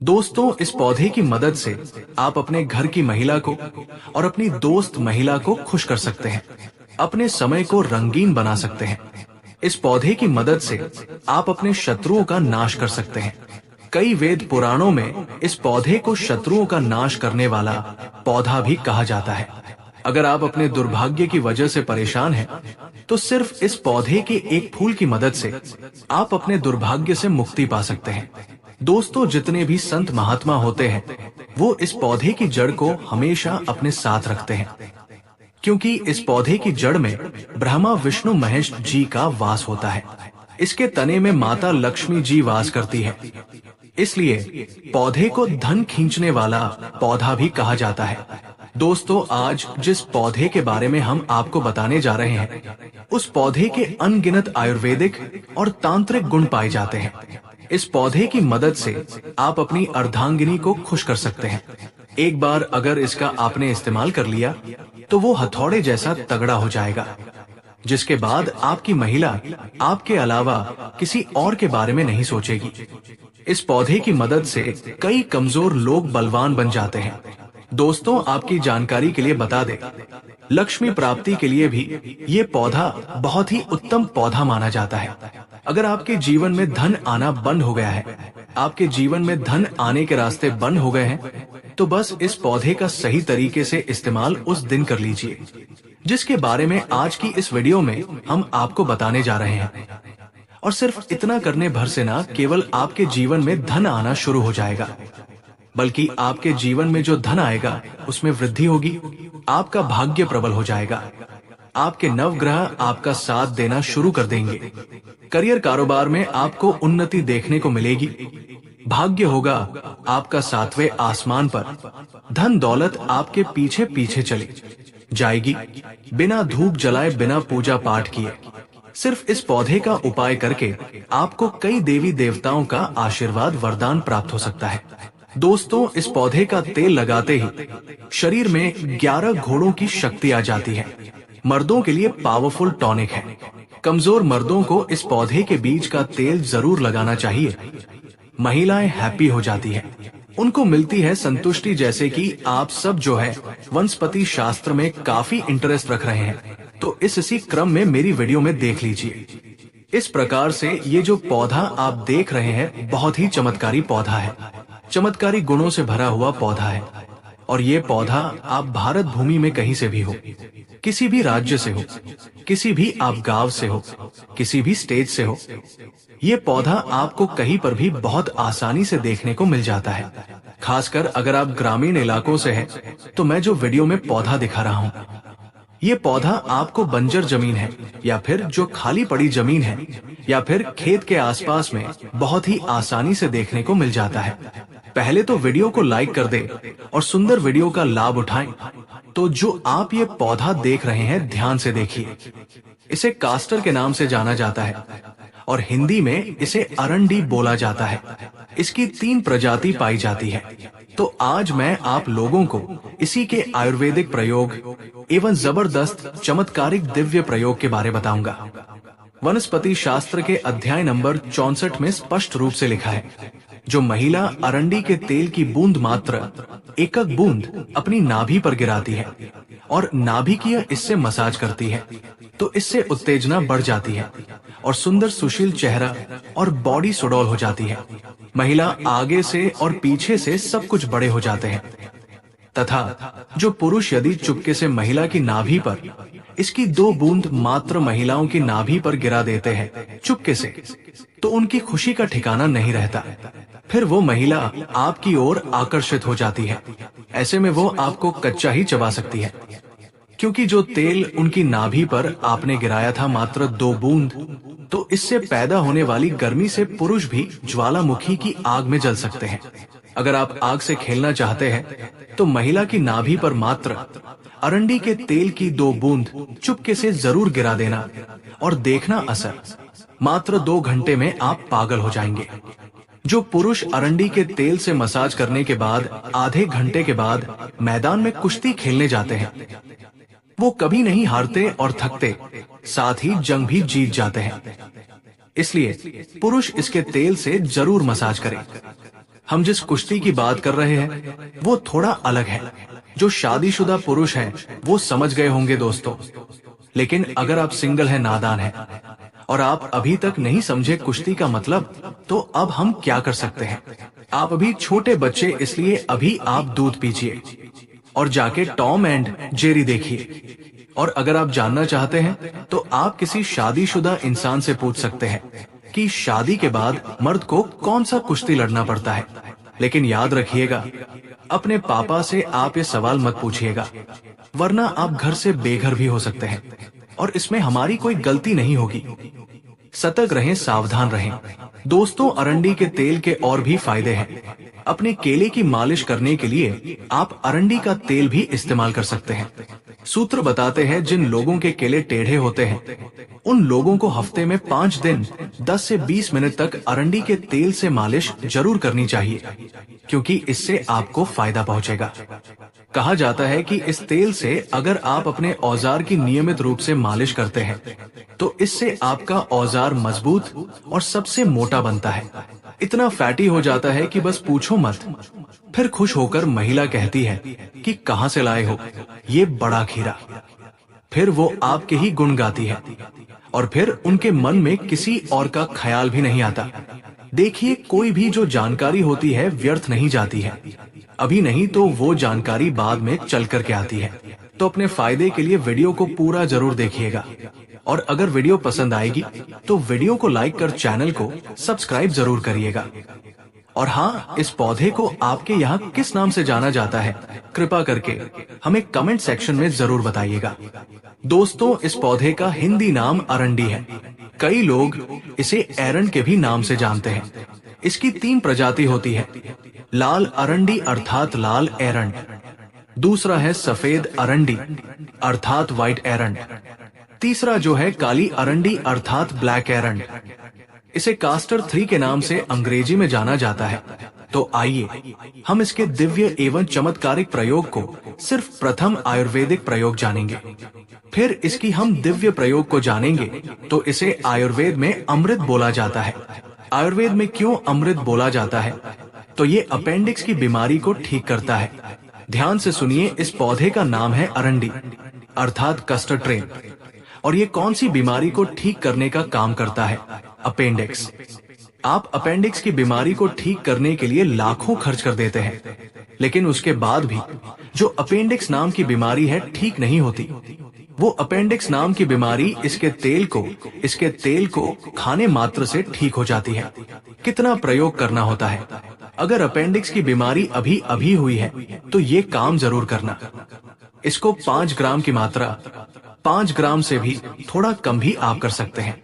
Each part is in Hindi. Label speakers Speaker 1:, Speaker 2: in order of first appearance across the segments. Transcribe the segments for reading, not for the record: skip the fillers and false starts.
Speaker 1: दोस्तों, इस पौधे की मदद से आप अपने घर की महिला को और अपनी दोस्त महिला को खुश कर सकते हैं, अपने समय को रंगीन बना सकते हैं। इस पौधे की मदद से आप अपने शत्रुओं का नाश कर सकते हैं। कई वेद पुराणों में इस पौधे को शत्रुओं का नाश करने वाला पौधा भी कहा जाता है। अगर आप अपने दुर्भाग्य की वजह से परेशान हैं, तो सिर्फ इस पौधे के एक फूल की मदद से आप अपने दुर्भाग्य से मुक्ति पा सकते हैं। दोस्तों, जितने भी संत महात्मा होते हैं, वो इस पौधे की जड़ को हमेशा अपने साथ रखते हैं, क्योंकि इस पौधे की जड़ में ब्रह्मा विष्णु महेश जी का वास होता है। इसके तने में माता लक्ष्मी जी वास करती है। इसलिए पौधे को धन खींचने वाला पौधा भी कहा जाता है। दोस्तों, आज जिस पौधे के बारे में हम आपको बताने जा रहे हैं, उस पौधे के अनगिनत आयुर्वेदिक और तांत्रिक गुण पाए जाते हैं। इस पौधे की मदद से आप अपनी अर्धांगिनी को खुश कर सकते हैं। एक बार अगर इसका आपने इस्तेमाल कर लिया, तो वो हथौड़े जैसा तगड़ा हो जाएगा, जिसके बाद आपकी महिला आपके अलावा किसी और के बारे में नहीं सोचेगी। इस पौधे की मदद से कई कमजोर लोग बलवान बन जाते हैं। दोस्तों, आपकी जानकारी के लिए बता दें, लक्ष्मी प्राप्ति के लिए भी ये पौधा बहुत ही उत्तम पौधा माना जाता है। अगर आपके जीवन में धन आना बंद हो गया है, आपके जीवन में धन आने के रास्ते बंद हो गए हैं, तो बस इस पौधे का सही तरीके से इस्तेमाल उस दिन कर लीजिए, जिसके बारे में आज की इस वीडियो में हम आपको बताने जा रहे हैं। और सिर्फ इतना करने भर से ना केवल आपके जीवन में धन आना शुरू हो जाएगा, बल्कि आपके जीवन में जो धन आएगा उसमें वृद्धि होगी, आपका भाग्य प्रबल हो जाएगा, आपके नवग्रह आपका साथ देना शुरू कर देंगे, करियर कारोबार में आपको उन्नति देखने को मिलेगी, भाग्य होगा आपका सातवें आसमान पर, धन दौलत आपके पीछे पीछे चली जाएगी, बिना धूप जलाए, बिना पूजा पाठ किए। सिर्फ इस पौधे का उपाय करके आपको कई देवी देवताओं का आशीर्वाद वरदान प्राप्त हो सकता है। दोस्तों, इस पौधे का तेल लगाते ही शरीर में 11 घोड़ों की शक्ति आ जाती है। मर्दों के लिए पावरफुल टॉनिक है। कमजोर मर्दों को इस पौधे के बीज का तेल जरूर लगाना चाहिए। महिलाएं हैप्पी हो जाती है, उनको मिलती है संतुष्टि। जैसे कि आप सब जो है वनस्पति शास्त्र में काफी इंटरेस्ट रख रहे हैं, तो इसी क्रम में मेरी वीडियो में देख लीजिए। इस प्रकार से ये जो पौधा आप देख रहे हैं बहुत ही चमत्कारी पौधा है, चमत्कारी गुणों से भरा हुआ पौधा है। और ये पौधा आप भारत भूमि में कहीं से भी हो, किसी भी राज्य से हो, किसी भी आप गांव से हो, किसी भी स्टेट से हो, ये पौधा आपको कहीं पर भी बहुत आसानी से देखने को मिल जाता है। खासकर अगर आप ग्रामीण इलाकों से हैं, तो मैं जो वीडियो में पौधा दिखा रहा हूँ, ये पौधा आपको बंजर जमीन है या फिर जो खाली पड़ी जमीन है या फिर खेत के आसपास में बहुत ही आसानी से देखने को मिल जाता है। पहले तो वीडियो को लाइक कर दें और सुंदर वीडियो का लाभ उठाएं। तो जो आप ये पौधा देख रहे हैं, ध्यान से देखिए। इसे कास्टर के नाम से जाना जाता है और हिंदी में इसे अरंडी बोला जाता है। इसकी 3 प्रजाति पाई जाती है। तो आज मैं आप लोगों को इसी के आयुर्वेदिक प्रयोग एवं जबरदस्त चमत्कारिक दिव्य प्रयोग के बारे बताऊंगा। वनस्पति शास्त्र के अध्याय नंबर 64 में स्पष्ट रूप से लिखा है, जो महिला अरंडी के तेल की बूंद मात्र एक बूंद अपनी नाभि पर गिराती है और नाभिकीय इससे मसाज करती है, तो इससे उत्तेजना बढ़ जाती है और सुंदर सुशील चेहरा और बॉडी सुडौल हो जाती है। महिला आगे से और पीछे से सब कुछ बड़े हो जाते हैं। तथा जो पुरुष यदि चुपके से महिला की नाभि पर इसकी 2 बूंद मात्र महिलाओं की नाभि पर गिरा देते हैं चुपके से, तो उनकी खुशी का ठिकाना नहीं रहता। फिर वो महिला आपकी ओर आकर्षित हो जाती है। ऐसे में वो आपको कच्चा ही चबा सकती है, क्योंकि जो तेल उनकी नाभि पर आपने गिराया था मात्र 2 बूंद, तो इससे पैदा होने वाली गर्मी से पुरुष भी ज्वालामुखी की आग में जल सकते हैं। अगर आप आग से खेलना चाहते हैं, तो महिला की नाभि पर मात्र अरंडी के तेल की 2 बूंद चुपके से जरूर गिरा देना और देखना असर। मात्र 2 घंटे में आप पागल हो जाएंगे। जो पुरुष अरंडी के तेल से मसाज करने के बाद आधे घंटे के बाद मैदान में कुश्ती खेलने जाते हैं, वो कभी नहीं हारते और थकते, साथ ही जंग भी जीत जाते हैं। इसलिए पुरुष इसके तेल से जरूर मसाज करें। हम जिस कुश्ती की बात कर रहे हैं वो थोड़ा अलग है। जो शादीशुदा पुरुष हैं वो समझ गए होंगे दोस्तों, लेकिन अगर आप सिंगल हैं, नादान हैं और आप अभी तक नहीं समझे कुश्ती का मतलब, तो अब हम क्या कर सकते हैं। आप अभी छोटे बच्चे, इसलिए अभी आप दूध पीजिए और जाके टॉम एंड जेरी देखिए। और अगर आप जानना चाहते हैं तो आप किसी शादीशुदा इंसान से पूछ सकते हैं कि शादी के बाद मर्द को कौन सा कुश्ती लड़ना पड़ता है। लेकिन याद रखिएगा, अपने पापा से आप ये सवाल मत पूछिएगा, वरना आप घर से बेघर भी हो सकते हैं और इसमें हमारी कोई गलती नहीं होगी। सतर्क रहें, सावधान रहें। दोस्तों, अरंडी के तेल के और भी फायदे हैं। अपने केले की मालिश करने के लिए आप अरंडी का तेल भी इस्तेमाल कर सकते हैं। सूत्र बताते हैं जिन लोगों के केले टेढ़े होते हैं उन लोगों को हफ्ते में 5 दिन 10 से 20 मिनट तक अरंडी के तेल से मालिश जरूर करनी चाहिए, क्योंकि इससे आपको फायदा पहुंचेगा। कहा जाता है कि इस तेल से अगर आप अपने औजार की नियमित रूप से मालिश करते हैं तो इससे आपका औजार मजबूत और सबसे मोटा बनता है। इतना फैटी हो जाता है कि बस पूछो मत। फिर खुश होकर महिला कहती है कि कहां से लाए हो ये बड़ा खीरा। फिर वो आपके ही गुण गाती है और फिर उनके मन में किसी और का ख्याल भी नहीं आता। देखिए, कोई भी जो जानकारी होती है व्यर्थ नहीं जाती है। अभी नहीं तो वो जानकारी बाद में चल कर के आती है। तो अपने फायदे के लिए वीडियो को पूरा जरूर देखिएगा और अगर वीडियो पसंद आएगी तो वीडियो को लाइक कर चैनल को सब्सक्राइब जरूर करिएगा। और हाँ, इस पौधे को आपके यहाँ किस नाम से जाना जाता है, कृपा करके हमें कमेंट सेक्शन में जरूर बताइएगा। दोस्तों, इस पौधे का हिंदी नाम अरंडी है। कई लोग इसे एरंड के भी नाम से जानते हैं। इसकी 3 प्रजाति होती है। लाल अरंडी अर्थात लाल एरंड, दूसरा है सफेद अरंडी अर्थात व्हाइट एरंड, तीसरा जो है काली अरंडी अर्थात ब्लैक एरंड। इसे कास्टर 3 के नाम से अंग्रेजी में जाना जाता है। तो आइए हम इसके दिव्य एवं चमत्कारिक प्रयोग को सिर्फ प्रथम आयुर्वेदिक प्रयोग जानेंगे। फिर इसकी हम दिव्य प्रयोग को जानेंगे। तो इसे आयुर्वेद में अमृत बोला जाता है। आयुर्वेद में क्यों अमृत बोला जाता है? तो ये अपेंडिक्स की बीमारी को ठीक करता है। ध्यान से सुनिए, इस पौधे का नाम है अरंडी अर्थात कस्टर्ड ट्रेन। और ये कौन सी बीमारी को ठीक करने का काम करता है? अपेंडिक्स। आप अपेंडिक्स की बीमारी को ठीक करने के लिए लाखों खर्च कर देते हैं, लेकिन उसके बाद भी जो अपेंडिक्स नाम की बीमारी है ठीक नहीं होती। वो अपेंडिक्स नाम की बीमारी इसके तेल को खाने मात्र से ठीक हो जाती है। कितना प्रयोग करना होता है। अगर अपेंडिक्स की बीमारी अभी अभी हुई है तो ये काम जरूर करना। इसको 5 ग्राम की मात्रा, 5 ग्राम से भी थोड़ा कम भी आप कर सकते हैं।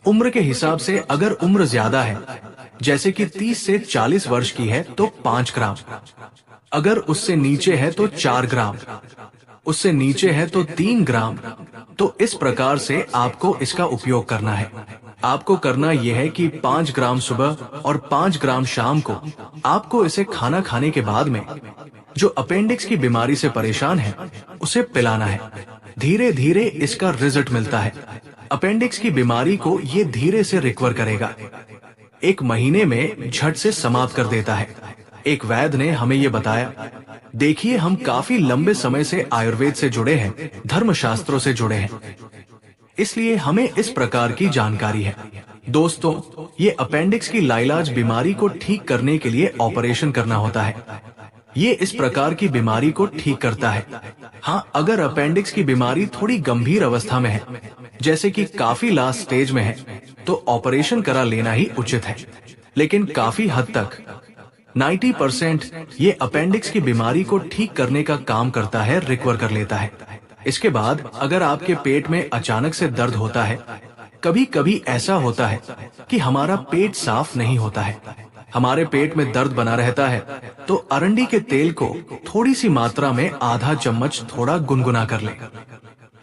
Speaker 1: उम्र के हिसाब से अगर उम्र ज्यादा है, जैसे कि 30 से 40 वर्ष की है, तो 5 ग्राम। अगर उससे नीचे है तो 4 ग्राम, उससे नीचे है तो 3 ग्राम। तो इस प्रकार से आपको इसका उपयोग करना है। आपको करना यह है कि 5 ग्राम सुबह और 5 ग्राम शाम को आपको इसे खाना खाने के बाद में जो अपेंडिक्स की बीमारी से परेशान है उसे पिलाना है। धीरे धीरे इसका रिजल्ट मिलता है। अपेंडिक्स की बीमारी को ये धीरे से रिकवर करेगा। 1 महीने में झट से समाप्त कर देता है। एक वैद्य ने हमें ये बताया। देखिए, हम काफी लंबे समय से आयुर्वेद से जुड़े हैं, धर्मशास्त्रों से जुड़े हैं, इसलिए हमें इस प्रकार की जानकारी है। दोस्तों, ये अपेंडिक्स की लाइलाज बीमारी को ठीक करने के लिए ऑपरेशन करना होता है। ये इस प्रकार की बीमारी को ठीक करता है। हाँ, अगर अपेंडिक्स की बीमारी थोड़ी गंभीर अवस्था में है, जैसे कि काफी लास्ट स्टेज में है, तो ऑपरेशन करा लेना ही उचित है। लेकिन काफी हद तक 90% ये अपेंडिक्स की बीमारी को ठीक करने का काम करता है, रिकवर कर लेता है। इसके बाद अगर आपके पेट में अचानक से दर्द होता है, कभी कभी ऐसा होता है कि हमारा पेट साफ नहीं होता है, हमारे पेट में दर्द बना रहता है, तो अरंडी के तेल को थोड़ी सी मात्रा में आधा चम्मच थोड़ा गुनगुना कर लें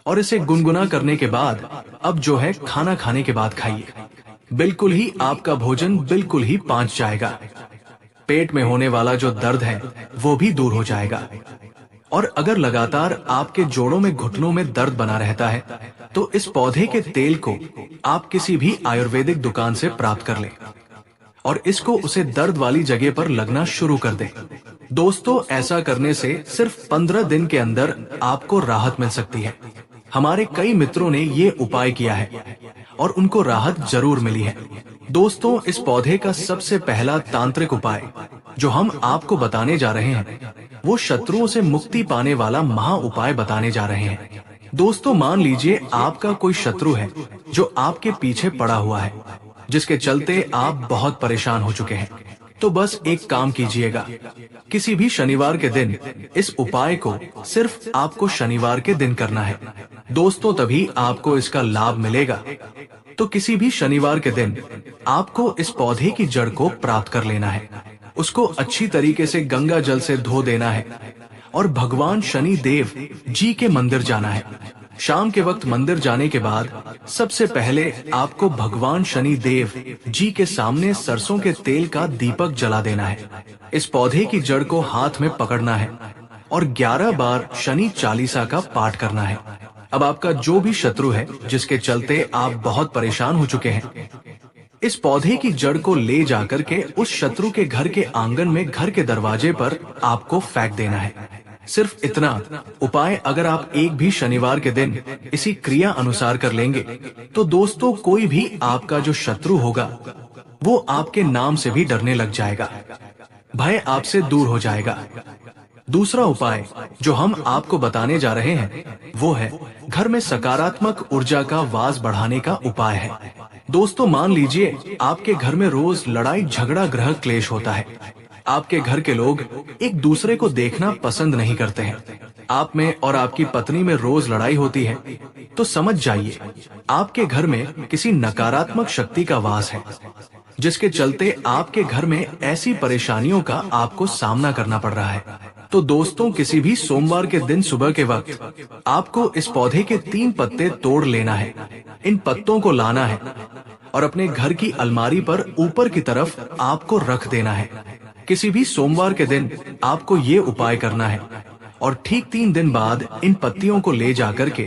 Speaker 1: और इसे गुनगुना करने के बाद अब जो है खाना खाने के बाद खाइए। बिल्कुल ही आपका भोजन बिल्कुल ही पच जाएगा। पेट में होने वाला जो दर्द है वो भी दूर हो जाएगा। और अगर लगातार आपके जोड़ों में, घुटनों में दर्द बना रहता है, तो इस पौधे के तेल को आप किसी भी आयुर्वेदिक दुकान से प्राप्त कर लें। और इसको उसे दर्द वाली जगह पर लगना शुरू कर दे। दोस्तों, ऐसा करने से सिर्फ 15 दिन के अंदर आपको राहत मिल सकती है। हमारे कई मित्रों ने ये उपाय किया है और उनको राहत जरूर मिली है। दोस्तों, इस पौधे का सबसे पहला तांत्रिक उपाय जो हम आपको बताने जा रहे हैं, वो शत्रुओं से मुक्ति पाने वाला महा उपाय बताने जा रहे हैं। दोस्तों, मान लीजिए आपका कोई शत्रु है जो आपके पीछे पड़ा हुआ है, जिसके चलते आप बहुत परेशान हो चुके हैं। तो बस एक काम कीजिएगा, किसी भी शनिवार के दिन इस उपाय को सिर्फ आपको शनिवार के दिन करना है। दोस्तों, तभी आपको इसका लाभ मिलेगा। तो किसी भी शनिवार के दिन आपको इस पौधे की जड़ को प्राप्त कर लेना है, उसको अच्छी तरीके से गंगा जल से धो देना है और भगवान शनि देव जी के मंदिर जाना है। शाम के वक्त मंदिर जाने के बाद सबसे पहले आपको भगवान शनि देव जी के सामने सरसों के तेल का दीपक जला देना है। इस पौधे की जड़ को हाथ में पकड़ना है और 11 बार शनि चालीसा का पाठ करना है। अब आपका जो भी शत्रु है जिसके चलते आप बहुत परेशान हो चुके हैं, इस पौधे की जड़ को ले जाकर के उस शत्रु के घर के आंगन में घर के दरवाजे पर आपको फेंक देना है। सिर्फ इतना उपाय अगर आप एक भी शनिवार के दिन इसी क्रिया अनुसार कर लेंगे, तो दोस्तों कोई भी आपका जो शत्रु होगा वो आपके नाम से भी डरने लग जाएगा, भय आपसे दूर हो जाएगा। दूसरा उपाय जो हम आपको बताने जा रहे हैं वो है घर में सकारात्मक ऊर्जा का वास बढ़ाने का उपाय है। दोस्तों, मान लीजिए आपके घर में रोज लड़ाई झगड़ा ग्रह क्लेश होता है। आपके घर के लोग एक दूसरे को देखना पसंद नहीं करते हैं। आप में और आपकी पत्नी में रोज लड़ाई होती है, तो समझ जाइए आपके घर में किसी नकारात्मक शक्ति का वास है, जिसके चलते आपके घर में ऐसी परेशानियों का आपको सामना करना पड़ रहा है। तो दोस्तों, किसी भी सोमवार के दिन सुबह के वक्त आपको इस पौधे के 3 पत्ते तोड़ लेना है। इन पत्तों को लाना है और अपने घर की अलमारी पर ऊपर की तरफ आपको रख देना है। किसी भी सोमवार के दिन आपको ये उपाय करना है और ठीक 3 दिन बाद इन पत्तियों को ले जाकर के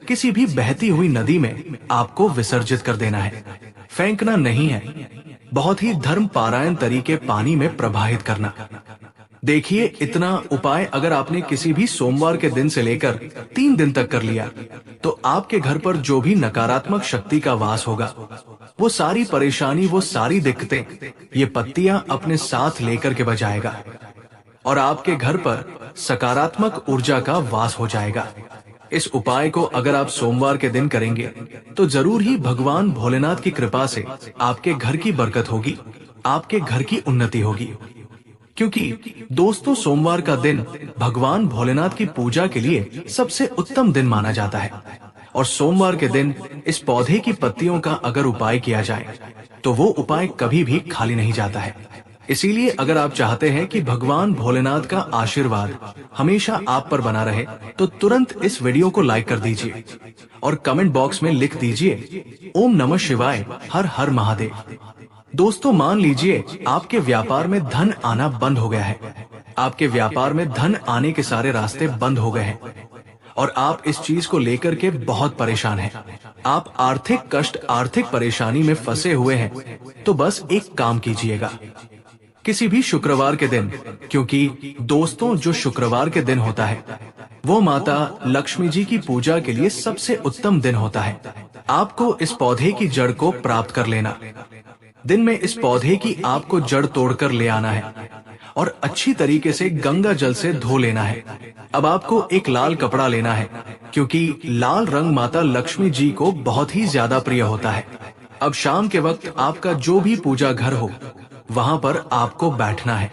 Speaker 1: किसी भी बहती हुई नदी में आपको विसर्जित कर देना है। फेंकना नहीं है, बहुत ही धर्म पारायण तरीके पानी में प्रवाहित करना। देखिए, इतना उपाय अगर आपने किसी भी सोमवार के दिन से लेकर 3 दिन तक कर लिया, तो आपके घर पर जो भी नकारात्मक शक्ति का वास होगा, वो सारी परेशानी, वो सारी दिक्कतें ये पत्तियां अपने साथ लेकर के बजाएगा और आपके घर पर सकारात्मक ऊर्जा का वास हो जाएगा। इस उपाय को अगर आप सोमवार के दिन करेंगे, तो जरूर ही भगवान भोलेनाथ की कृपा से आपके घर की बरकत होगी, आपके घर की उन्नति होगी। क्योंकि दोस्तों, सोमवार का दिन भगवान भोलेनाथ की पूजा के लिए सबसे उत्तम दिन माना जाता है और सोमवार के दिन इस पौधे की पत्तियों का अगर उपाय किया जाए तो वो उपाय कभी भी खाली नहीं जाता है। इसीलिए अगर आप चाहते हैं कि भगवान भोलेनाथ का आशीर्वाद हमेशा आप पर बना रहे, तो तुरंत इस वीडियो को लाइक कर दीजिए और कमेंट बॉक्स में लिख दीजिए ओम नमः शिवाय, हर हर महादेव। दोस्तों, मान लीजिए आपके व्यापार में धन आना बंद हो गया है, आपके व्यापार में धन आने के सारे रास्ते बंद हो गए हैं और आप इस चीज को लेकर के बहुत परेशान हैं। आप आर्थिक कष्ट, आर्थिक परेशानी में फंसे हुए हैं। तो बस एक काम कीजिएगा, किसी भी शुक्रवार के दिन, क्योंकि दोस्तों जो शुक्रवार के दिन होता है वो माता लक्ष्मी जी की पूजा के लिए सबसे उत्तम दिन होता है। आपको इस पौधे की जड़ को प्राप्त कर लेना। दिन में इस पौधे की आपको जड़ तोड़कर ले आना है और अच्छी तरीके से गंगा जल से धो लेना है। अब आपको एक लाल कपड़ा लेना है, क्योंकि लाल रंग माता लक्ष्मी जी को बहुत ही ज्यादा प्रिय होता है। अब शाम के वक्त आपका जो भी पूजा घर हो, वहां पर आपको बैठना है।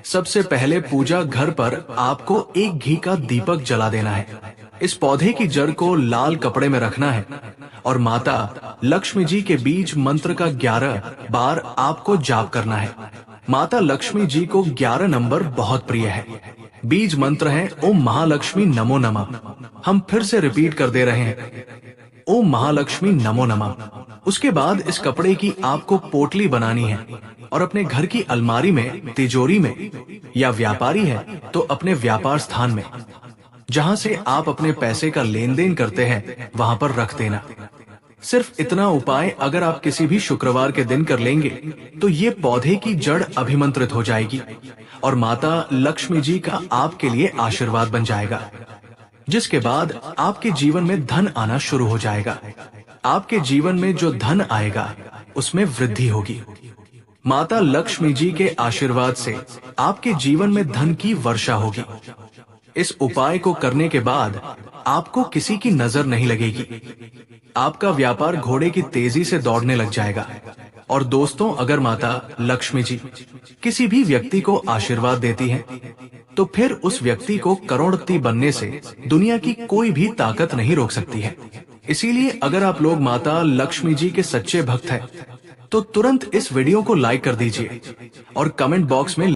Speaker 1: सबसे पहले पूजा घर पर आपको एक घी का दीपक जला देना है। इस पौधे की जड़ को लाल कपड़े में रखना है और माता लक्ष्मी जी के बीज मंत्र का 11 बार आपको जाप करना है। माता लक्ष्मी जी को 11 नंबर बहुत प्रिय है। बीज मंत्र है ओम महालक्ष्मी नमो नमः। हम फिर से रिपीट कर दे रहे हैं, ओम महालक्ष्मी नमो नमः। उसके बाद इस कपड़े की आपको पोटली बनानी है और अपने घर की अलमारी में, तिजोरी में, या व्यापारी है तो अपने व्यापार स्थान में, जहां से आप अपने पैसे का लेन देन करते हैं, वहां पर रख देना। सिर्फ इतना उपाय अगर आप किसी भी शुक्रवार के दिन कर लेंगे तो ये पौधे की जड़ अभिमंत्रित हो जाएगी और माता लक्ष्मी जी का आपके लिए आशीर्वाद बन जाएगा, जिसके बाद आपके जीवन में धन आना शुरू हो जाएगा। आपके जीवन में जो धन आएगा उसमें वृद्धि होगी। माता लक्ष्मी जी के आशीर्वाद से आपके जीवन में धन की वर्षा होगी। इस उपाय को करने के बाद आपको किसी की नजर नहीं लगेगी। आपका व्यापार घोड़े की तेजी से दौड़ने लग जाएगा। और दोस्तों, अगर माता लक्ष्मी जी किसी भी व्यक्ति को आशीर्वाद देती हैं, तो फिर उस व्यक्ति को करोड़पति बनने से दुनिया की कोई भी ताकत नहीं रोक सकती है। इसीलिए अगर आप लोग माता लक्ष्मी जी के सच्चे भक्त हैं, तो तुरंत इस वीडियो को लाइक कर दीजिए और कमेंट बॉक्स में